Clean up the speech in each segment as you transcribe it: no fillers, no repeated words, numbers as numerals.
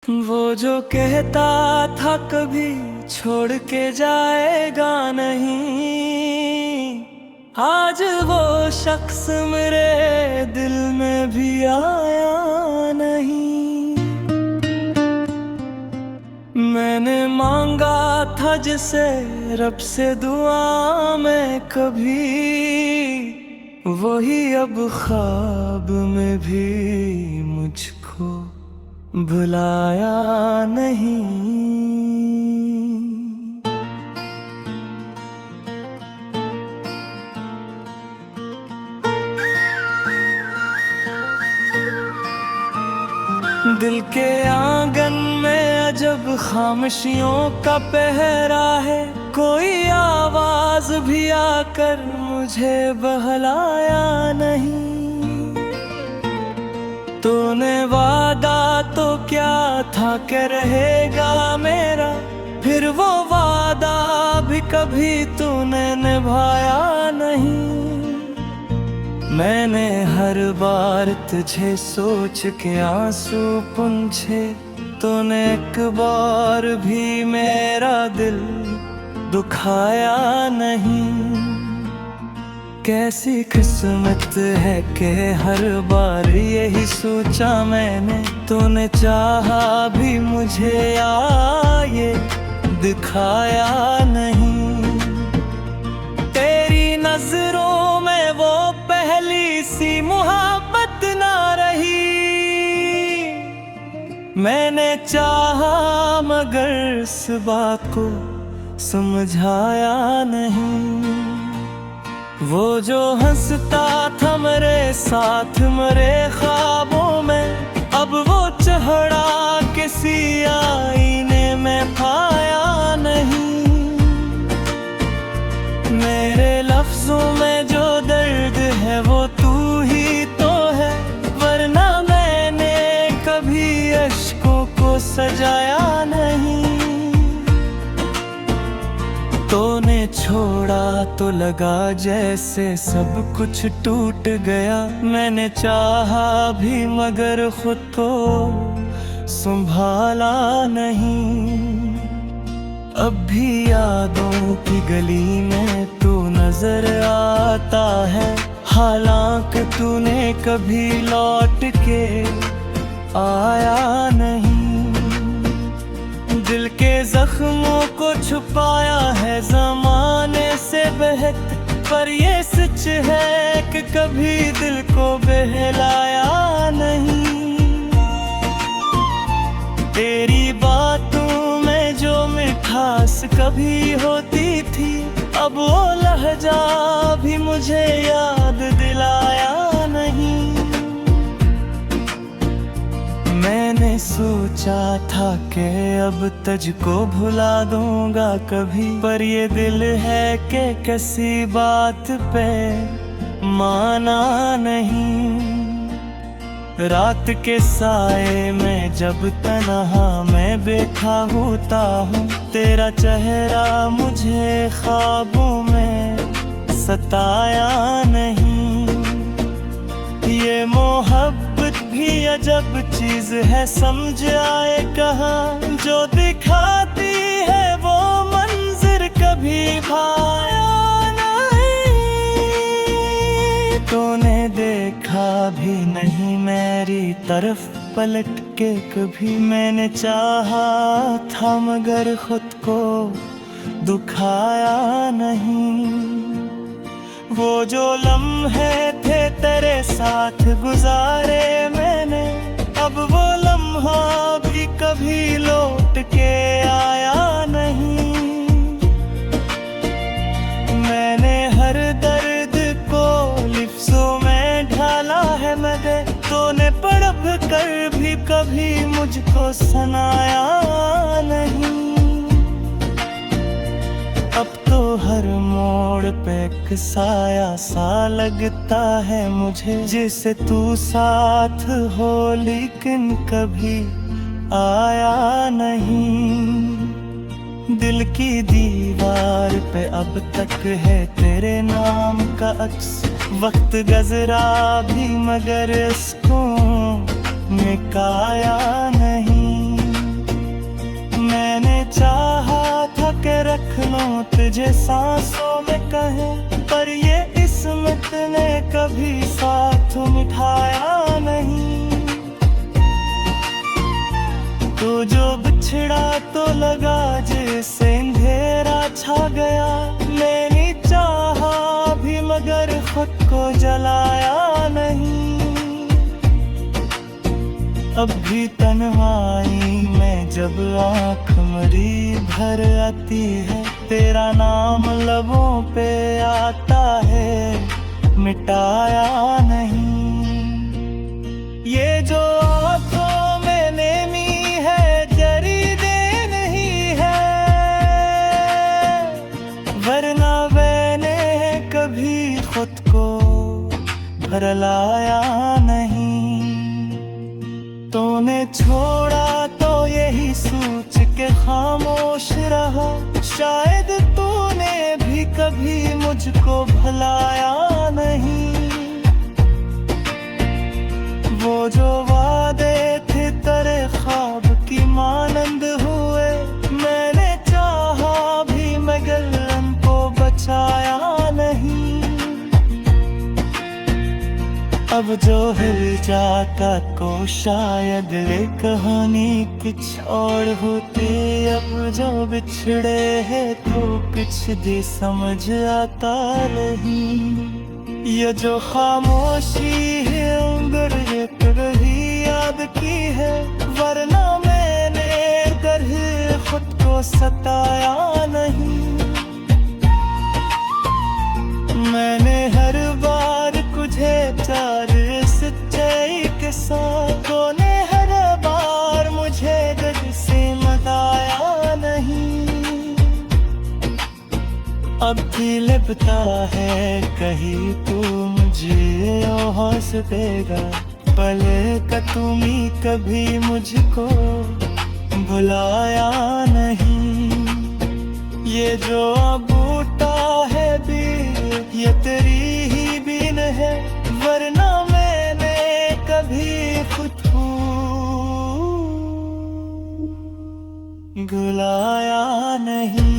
वो जो कहता था कभी छोड़ के जाएगा नहीं, आज वो शख्स मेरे दिल में भी आया नहीं। मैंने मांगा था जिसे रब से दुआ में कभी, वही अब ख्वाब में भी मुझको भुलाया नहीं। दिल के आंगन में अजब खामोशियों का पहरा है, कोई आवाज भी आकर मुझे बहलाया नहीं। तूने वादा तो क्या था कि रहेगा मेरा, फिर वो वादा भी कभी तूने निभाया नहीं। मैंने हर बार तुझे सोच के आंसू पूंछे, तूने एक बार भी मेरा दिल दुखाया नहीं। कैसी किस्मत है कि हर बार यही सोचा मैंने, तूने चाहा भी मुझे ये दिखाया नहीं। तेरी नजरों में वो पहली सी मोहब्बत ना रही, मैंने चाहा मगर इस बात को समझाया नहीं। वो जो हंसता था मेरे साथ मेरे ख्वाबों में, अब वो चेहरा किसी आईने में पाया नहीं। मेरे लफ्जों में जो दर्द है वो तू ही तो है, वरना मैंने कभी अश्कों को सजाया नहीं। तूने छोड़ा तो लगा जैसे सब कुछ टूट गया, मैंने चाहा भी मगर खुद को संभाला नहीं। अब भी यादों की गली में तू नजर आता है, हालांकि तूने कभी लौट के आया नहीं। दिल के जख्मों को छुपाया है ज़माने से बेहतर, पर ये सच है कि कभी दिल को बहलाया नहीं। तेरी बातों में जो मिठास कभी होती थी, अब वो लहजा भी मुझे याद दिलाया नहीं। मैंने सोचा था कि अब तुझको भुला दूंगा कभी, पर ये दिल है कि किसी बात पे माना नहीं। रात के साए में जब तन्हा मैं बैठा होता हूँ, तेरा चेहरा मुझे ख्वाबों में सताया नहीं। ये मोहब्बत भी अजब चीज है, समझ आए कहाँ, जो दिखाती है वो मंजर कभी भाया नहीं। तूने देखा भी नहीं मेरी तरफ पलट के कभी, मैंने चाहा था मगर खुद को दुखाया नहीं। वो जो लम्हे थे तेरे साथ गुजारे मैंने, अब वो लम्हा भी कभी लौट के आया नहीं। मैंने हर दर्द को लिफ्ज़ों में ढाला है मगर, तूने पढ़ कर भी कभी मुझको सुनाया नहीं। अब तो हर मोड़ पे एक साया सा लगता है मुझे, जिसे तू साथ हो लेकिन कभी आया नहीं। दिल की दीवार पे अब तक है तेरे नाम का अक्स, वक्त गजरा भी मगर इसको निकाया नहीं। तुझे सांसों में कहें, पर ये किस्मत ने कभी साथ मिठाया नहीं। तो जो बिछड़ा तो लगा जैसे अंधेरा छा गया, मैंने चाहा भी मगर खुद को जलाया नहीं। अब भी तन्हाई में जब आँख मेरी भर आती है, तेरा नाम लबों पे आता है, मिटाया नहीं। ये जो आँखों में नेमी है, जरी दे नहीं है, वरना मैंने कभी खुद को भरलाया नहीं। तूने छोड़ा तो यही सोच के खामोश रहा, शायद तूने भी कभी मुझको भुलाया नहीं। वो जो वादे थे तेरे ख्वाब की मानंद हुए, मैंने चाहा भी मगर उनको बचाया नहीं। अब जो हिल जाता तो शायद ये कहानी कुछ और होती। अब जो बिछड़े है तो कुछ भी समझ आता नहीं। ये जो खामोशी है उम्र ये कभी याद की है, वरना मैंने दर खुद को सताया नहीं। मैंने हर बार तुझे चार सच्चाई के साथ, तूने हर बार मुझे दिल से मनाया नहीं। अब भी लगता है कहीं तू मुझे हंस देगा, पले का तुमी कभी मुझको भुलाया नहीं। ये जो बूटा है भी ये तेरी ही बीन है, वरना मैंने कभी खुद को भुलाया नहीं।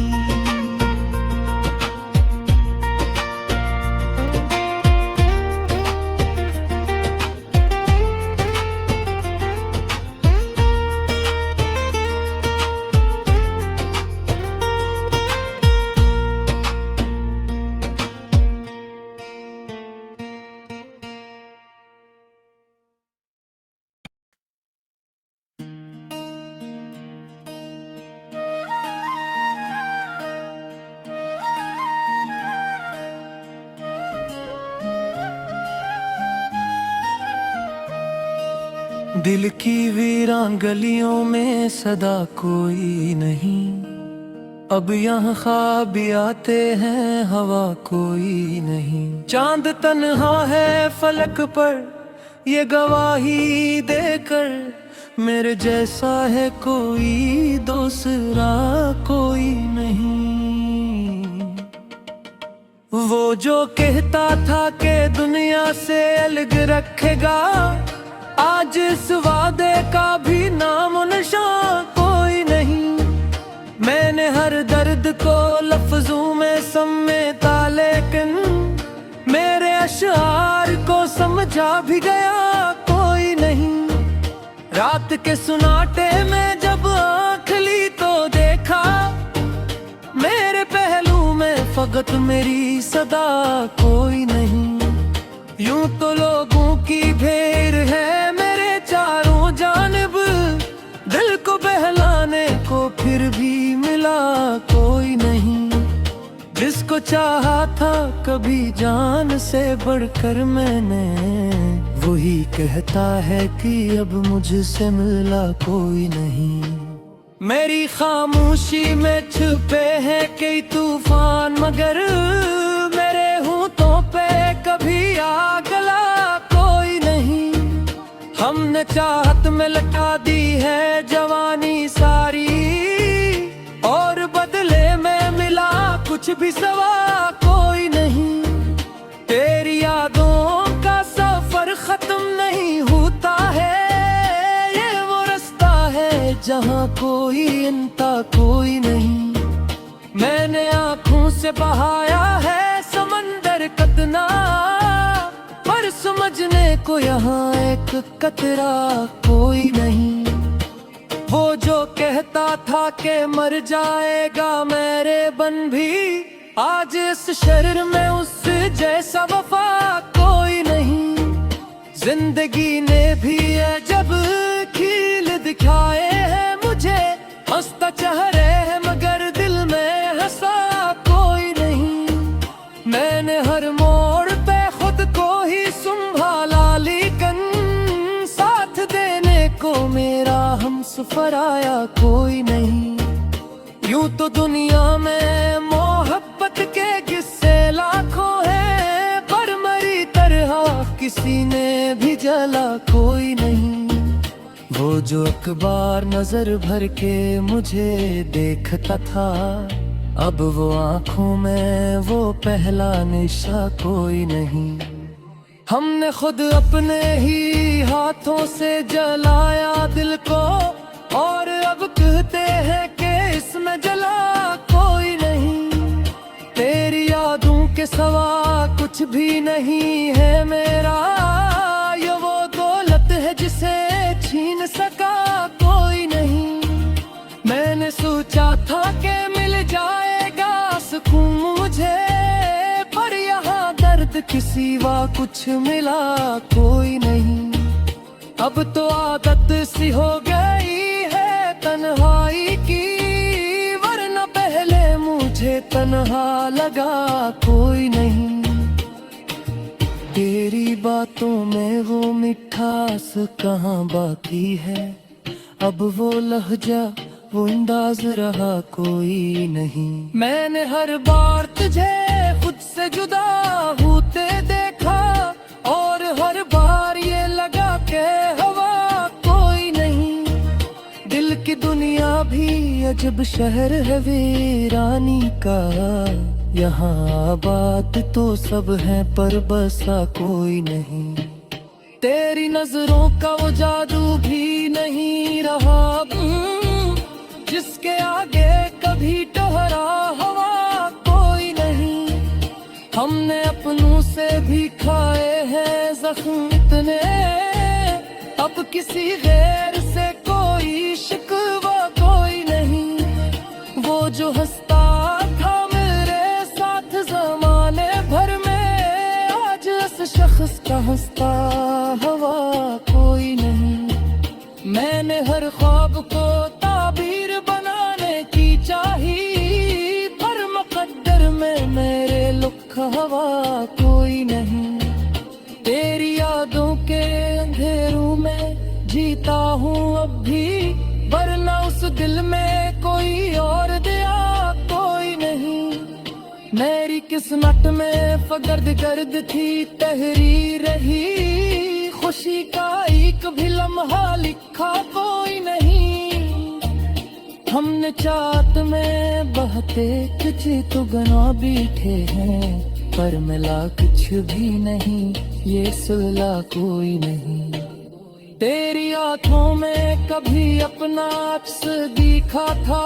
दिल की वीरान गलियों में सदा कोई नहीं, अब यहाँ ख्वाब भी आते हैं हवा कोई नहीं। चांद तन्हा है फलक पर ये गवाही देकर, मेरे जैसा है कोई दूसरा कोई नहीं। वो जो कहता था कि दुनिया से अलग रखेगा, आज इस वादे का भी नाम निशान कोई नहीं। मैंने हर दर्द को लफ्जों में समेटा, लेकिन मेरे अशआर को समझा भी गया कोई नहीं। रात के सुनाटे में जब आँख ली तो देखा, मेरे पहलू में फकत मेरी सदा कोई नहीं। यूं तो लोगों की भीड़ है मेरे चारों जानिब, दिल को बहलाने को फिर भी मिला कोई नहीं। जिसको चाहा था कभी जान से बढ़कर मैंने, वही कहता है कि अब मुझसे मिला कोई नहीं। मेरी खामोशी में छुपे हैं कई तूफान, मगर मेरे होठों पे कभी आग लगा कोई नहीं। हमने चाहत में लटा दी है जवानी सारी, और बदले में मिला कुछ भी सवा कोई नहीं। तेरी यादों का सफर खत्म नहीं होता है, ये वो रास्ता है जहाँ कोई इंता कोई नहीं। मैंने आँखों से बहाया है समंदर कतना, पर समझने को यहाँ एक कतरा कोई नहीं। वो जो कहता था कि मर जाएगा मेरे बन भी, आज इस शरीर में उस जैसा वफा कोई नहीं। जिंदगी ने भी जब खील दिखाए हैं मुझे, हंसता चेहरे है मगर दिल में हंसा कोई नहीं। मैंने हर मोड़ पे खुद को ही संभाला, लेकिन साथ देने को मेरा हमसफर आया कोई नहीं। यूं तो दुनिया में मोहब्बत के किस्से लाखों हैं, पर मरी तरह किसी ने भी जला कोई नहीं। वो जो अखबार नजर भर के मुझे देखता था, अब वो आंखों में वो पहला निशा कोई नहीं। हमने खुद अपने ही हाथों से जलाया दिल को, और अब कहते हैं कि इसमें जला कोई नहीं। तेरी यादों के सिवा कुछ भी नहीं है मेरा, ये वो दौलत है जिसे छीन सका कोई नहीं। मैंने सोचा था कि मिल जाएगा सुकून मुझे, पर यहाँ दर्द के सिवा कुछ मिला कोई नहीं। अब तो आदत सी हो गई है तन्हाई की, वरना पहले मुझे तन्हा लगा कोई नहीं। तेरी बातों में वो मिठास कहाँ बाकी है, अब वो लहजा वो अंदाज रहा कोई नहीं। मैंने हर बार तुझे खुद से जुदा होते देखा, और हर बार ये लगा के हवा कोई नहीं। दिल की दुनिया भी अजब शहर है वीरानी का, यहाँ आबाद तो सब है पर बसा कोई नहीं। तेरी नजरों का वो जादू भी नहीं रहा, जिसके आगे कभी ठहरा हवा कोई नहीं। हमने अपनों से भी खाए हैं जख्म इतने, अब किसी गैर से कोई शिकवा कोई नहीं। वो जो हंसता था मेरे साथ जमाने भर में, आज उस शख्स का हंसता हवा कोई नहीं। मैंने हर ख्वाब को ताबीर बनाने की चाही, पर मुकद्दर में मेरे लुक हवा कोई नहीं। तेरी यादों के अंधेरों में जीता हूँ अब भी, वरना उस दिल में कोई और दिया कोई नहीं। मेरी किस्मत में फगर्द गर्द थी तहरी रही, खुशी का एक भी लम्हा लिखा कोई नहीं। हमने चाहत में बहते कुछ तो गना बैठे हैं, पर मिला कुछ भी नहीं, ये सुलह कोई नहीं। तेरी आंखों में कभी अपना अक्स दिखा था,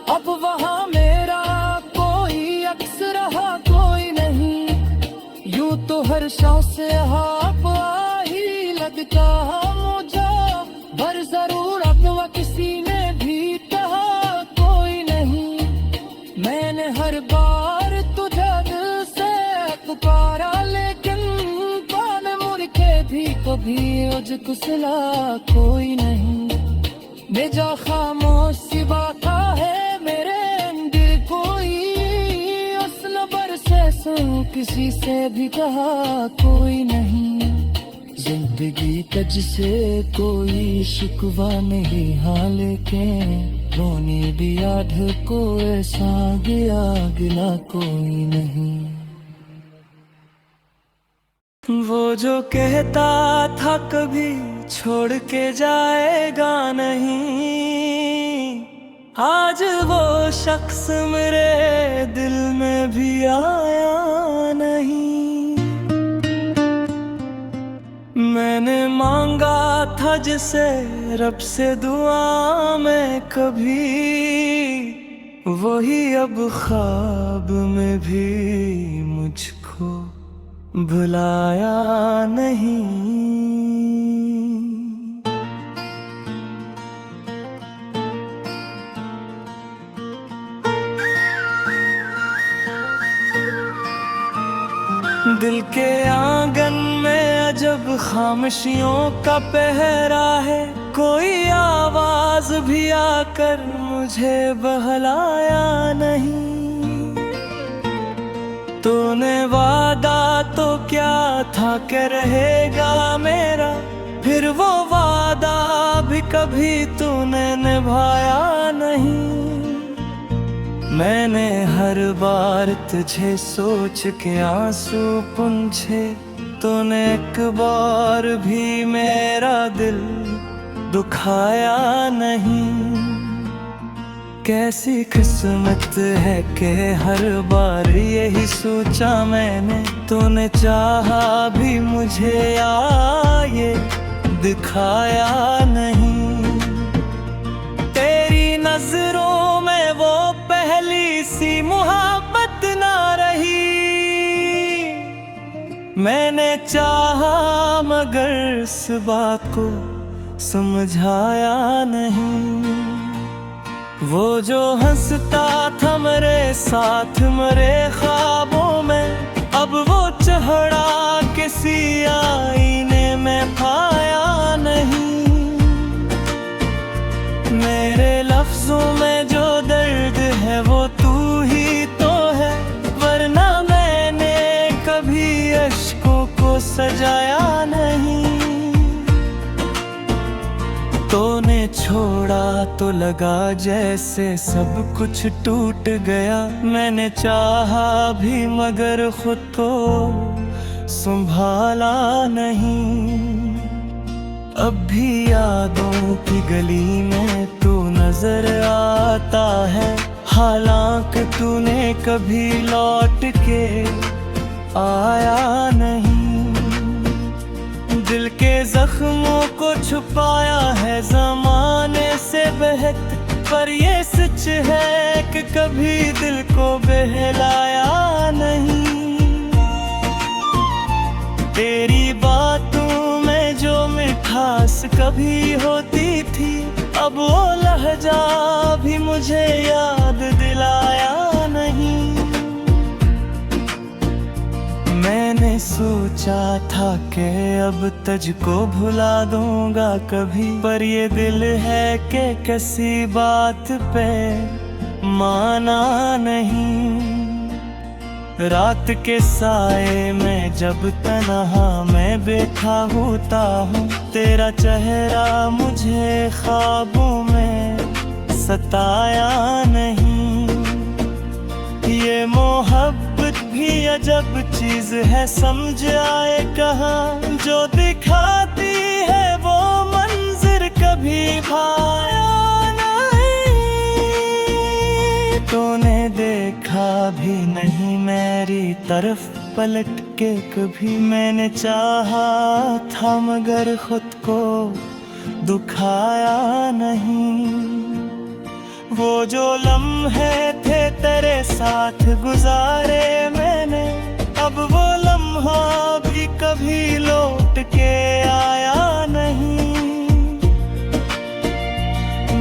अब वहाँ मेरा कोई अक्स रहा कोई नहीं। यूं तो हर शाह से आप ही लगता मुझे, पर जरूर अपना किसी ने भी कहा कोई नहीं। मैंने हर बार तुझे दिल से पुकारा, लेकिन कान मुड़ के भी कभी मुझको सुला कोई नहीं। बेजा खामोश सी बात है मेरे अंदर कोई, उस नबर से सुन किसी से भी कहा कोई नहीं। जिंदगी तज से कोई शिकवा नहीं, हाँ लेकिन रोने भी आध को ऐसा गया गिला कोई नहीं। वो जो कहता था कभी छोड़ के जाएगा नहीं, आज वो शख्स मेरे दिल में भी आया नहीं। मैंने मांगा था जिसे रब से दुआ में कभी, वही अब ख्वाब में भी मुझको भुलाया नहीं। दिल के आंगन में अजब खामोशियों का पहरा है, कोई आवाज भी आकर मुझे बहलाया नहीं। तूने वादा तो क्या था कि रहेगा मेरा, फिर वो वादा भी कभी तूने निभाया नहीं। मैंने हर बार तुझे सोच के आंसू पूंछे, तूने एक बार भी मेरा दिल दुखाया नहीं। कैसी किस्मत है कि हर बार यही सोचा मैंने, तूने चाहा भी मुझे ये दिखाया नहीं। तेरी नजरों में वो पहली सी मोहब्बत ना रही, मैंने चाहा मगर इस बात को समझाया नहीं। वो जो हंसता था मेरे साथ मेरे ख्वाबों में, अब वो चेहरा किसी आईने में पाया नहीं। मेरे लफ्जों में जो दर्द है वो तू ही तो है, वरना मैंने कभी अश्कों को सजाया नहीं। तूने छोड़ा तो लगा जैसे सब कुछ टूट गया, मैंने चाहा भी मगर खुद को संभाला नहीं। अब भी यादों की गली में तू नजर आता है, हालांकि तूने कभी लौट के आया नहीं। दिल के जख्मों को छुपाया है ज़माने से बेहतर, पर ये सच है कि कभी दिल को बहलाया नहीं। तेरी बातों में जो मिठास कभी होती थी, अब वो लहजा भी मुझे याद दिलाया नहीं। मैंने सोचा था कि अब तुझको भुला दूंगा कभी, पर ये दिल है कि किसी बात पे माना नहीं। रात के साए में जब तन्हा मैं बैठा होता हूँ, तेरा चेहरा मुझे ख्वाबों में सताया नहीं। ये मोहब्बत भी अजब चीज है, समझ आए कहाँ, जो दिखाती है वो मंजर कभी भाया नहीं। तूने देखा भी नहीं मेरी तरफ पलट के कभी, मैंने चाहा था मगर खुद को दुखाया नहीं। वो जो लम्हे थे तेरे साथ गुजारे मैंने, अब वो लम्हा भी कभी लौट के आया नहीं।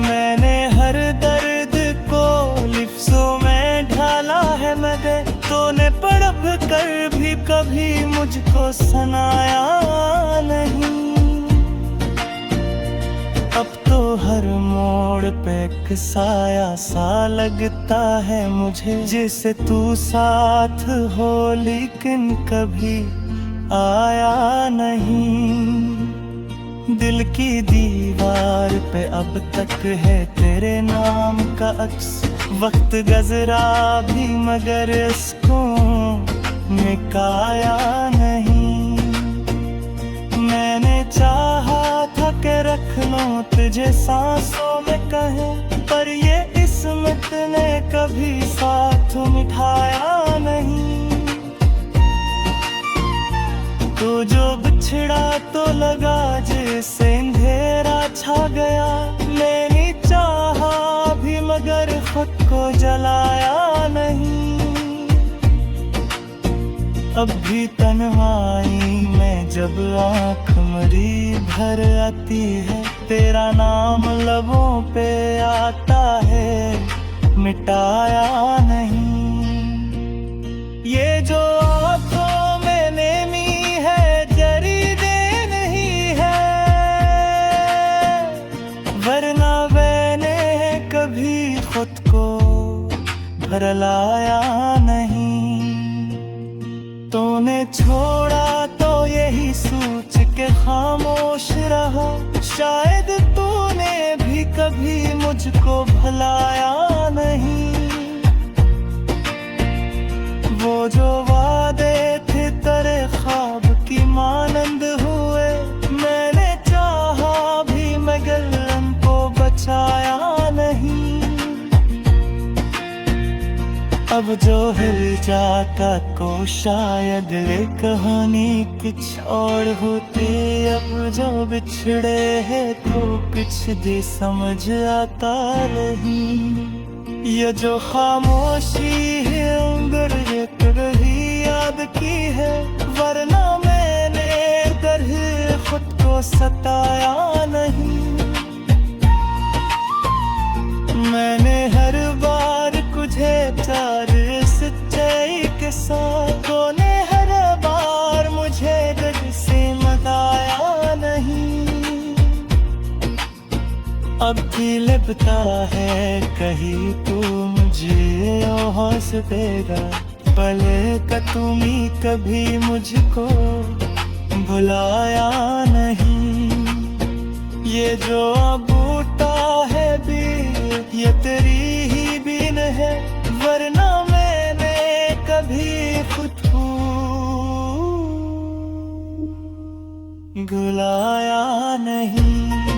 मैंने हर दर्द को लिफ्ज़ों में ढाला है मगर तूने पढ़ कर भी कभी मुझको सुनाया नहीं। अब तो हर मोड़ पे एक साया सा लगता है मुझे, जिसे तू साथ हो लेकिन कभी आया नहीं। दिल की दीवार पे अब तक है तेरे नाम का अक्स, वक्त गजरा भी मगर इसको मिटाया नहीं। मैंने चाहा था कि रख लूं तुझे सांसों में कहे, पर ये किस्मत ने कभी साथ मिठाया नहीं। तू जो बिछड़ा तो लगा जैसे अंधेरा छा गया, मैंने चाहा भी मगर खुद को जलाया नहीं। अब भी तन्हाई में जब आँख मेरी भर आती है, तेरा नाम लबों पे आता है, मिटाया नहीं। ये जो आँखों में नेमी है, जरी दे नहीं है, वरना मैंने कभी खुद को भरलाया नहीं। तूने छोड़ा तो यही सोच के खामोश रहा, शायद तूने भी कभी मुझको भुलाया नहीं। वो जो वादे थे तेरे ख्वाब की मानंद हुए, मैंने चाहा भी मगर उनको बचाया नहीं। अब जो हिल जाता तो शायद ये कहानी कुछ और होती। अब जो बिछड़े हैं तो कुछ भी समझ आता नहीं। ये जो खामोशी है उंगर ये तेरी याद की है, वरना मैंने तरह खुद को सताया नहीं। मैंने हर बार तुझे प्यार सच्चाई के साथ, तूने हर बार मुझे दर्द से मनाया नहीं। अब भी लगता है कहीं तू मुझे हंस देगा, भले का तुमी कभी मुझको भुलाया नहीं। ये जो बूटा है भी ये तेरी ही बीन है, वरना मैंने कभी खुद को भुलाया नहीं।